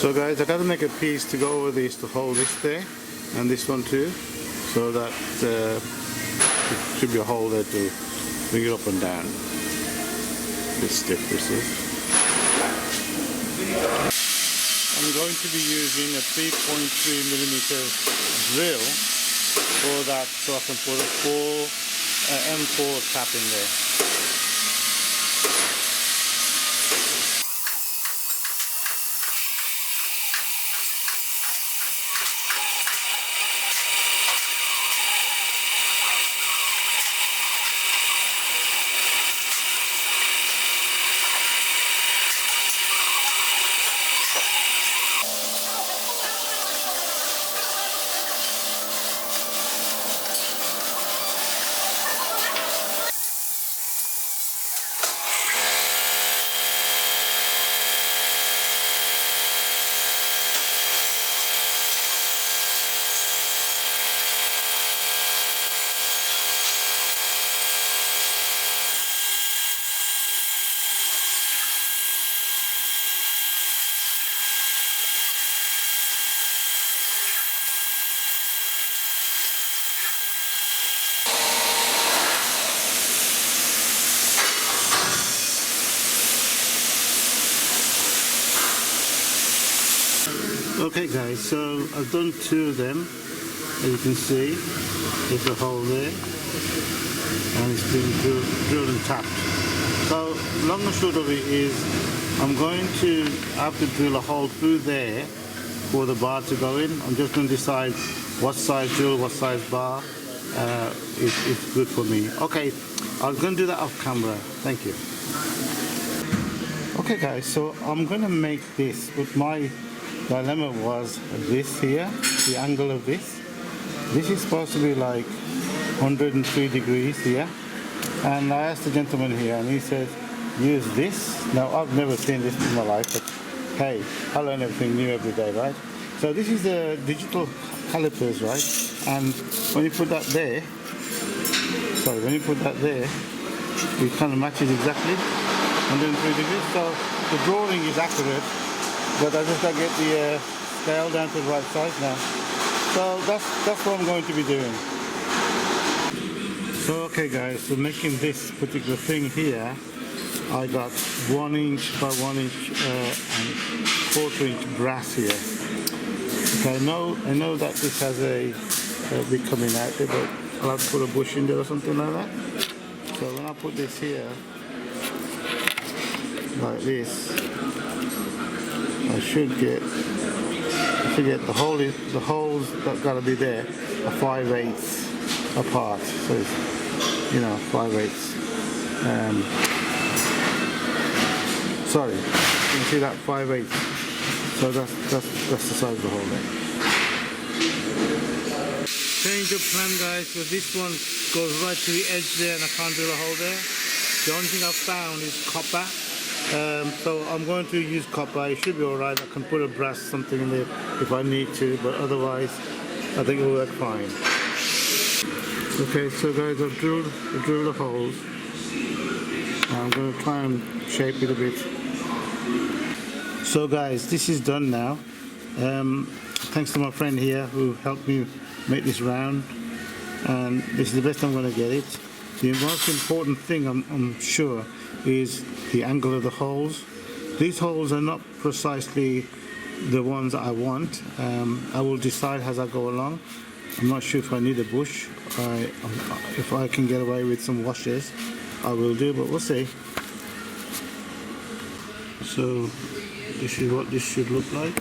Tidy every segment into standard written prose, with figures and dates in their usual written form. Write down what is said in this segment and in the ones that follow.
So guys, I got to make a piece to go over this to hold this there and this one too, so that it should be a hole there to bring it up and down. This stiff this is. I'm going to be using a 3.3mm drill for that, so I can put a M4 tap in there. Okay guys, so I've done two of them, as you can see. There's a hole there and it's been drilled and tapped. So long and short of it is I'm going to have to drill a hole through there for the bar to go in. I'm just going to decide what size drill, what size bar is good for me. Okay, I was going to do that off camera. Thank you. Okay guys, so I'm going to make this, but my dilemma was this here, the angle of this. This is supposed to be like 103 degrees here. And I asked the gentleman here and he said, use this. Now I've never seen this in my life, but hey, I learn everything new every day, right? So this is the digital calipers, right? And when you put that there, it kind of matches exactly 103 degrees. So the drawing is accurate, but I just got to get the scale down to the right size now. So that's what I'm going to be doing. So okay guys, so making this particular thing here, I got 1 inch by 1 inch and 1/4 inch brass here. Okay, I know that this has a bit coming out there, but I'll have to put a bush in there or something like that. So when I put this here, like this, I should get the holes that gotta be there are 5/8 apart. So it's, 5/8. Sorry, you can see that 5/8. So that's the size of the hole there. Change of plan guys, because this one goes right to the edge there and I can't drill a hole there. The only thing I've found is copper. So I'm going to use copper. It should be alright. I can put a brass something in there if I need to, but otherwise I think it will work fine. Okay, so guys, I've drilled the holes. I'm going to try and shape it a bit. So guys, this is done now. Thanks to my friend here who helped me make this round, and this is the best I'm going to get it. The most important thing, I'm sure, is the angle of the holes. These holes are not precisely the ones I want. I will decide as I go along. I'm not sure if I need a bush. If I can get away with some washers, I will do, but we'll see. So this is what this should look like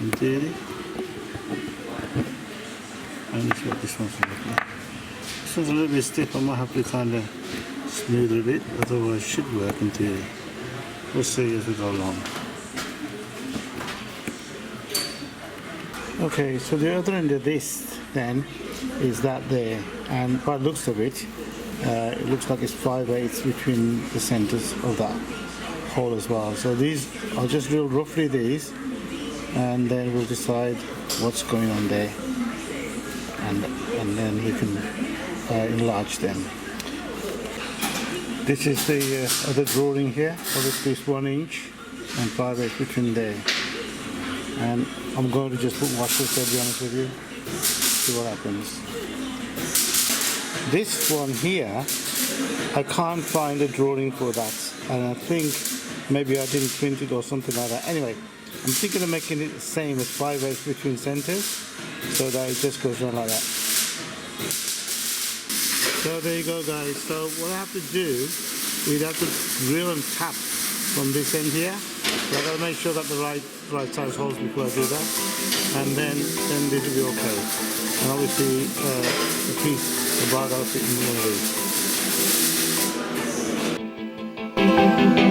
in theory, and this is what this one should look like. This one's a little bit stiff. I might have to kind of smooth it a bit, otherwise it should work in theory. We'll see as we go along. Okay, so the other end of this then is that there, and by the looks of it, it looks like it's 5/8 between the centers of that hole as well. So these, I'll just drill roughly these, and then we'll decide what's going on there, and then we can enlarge them. This is the other drawing here. Obviously it's 1 inch and 5/8 between there. And I'm going to just put washers, to be honest with you. See what happens. This one here, I can't find a drawing for that, and I think maybe I didn't print it or something like that. Anyway, I'm thinking of making it the same as 5/8 between centers, so that it just goes around like that. So there you go, guys. So what I have to do, we have to drill and tap from this end here. So I got to make sure that the right size holes before I do that, and then this will be okay. And obviously the bar got to fit in one of these.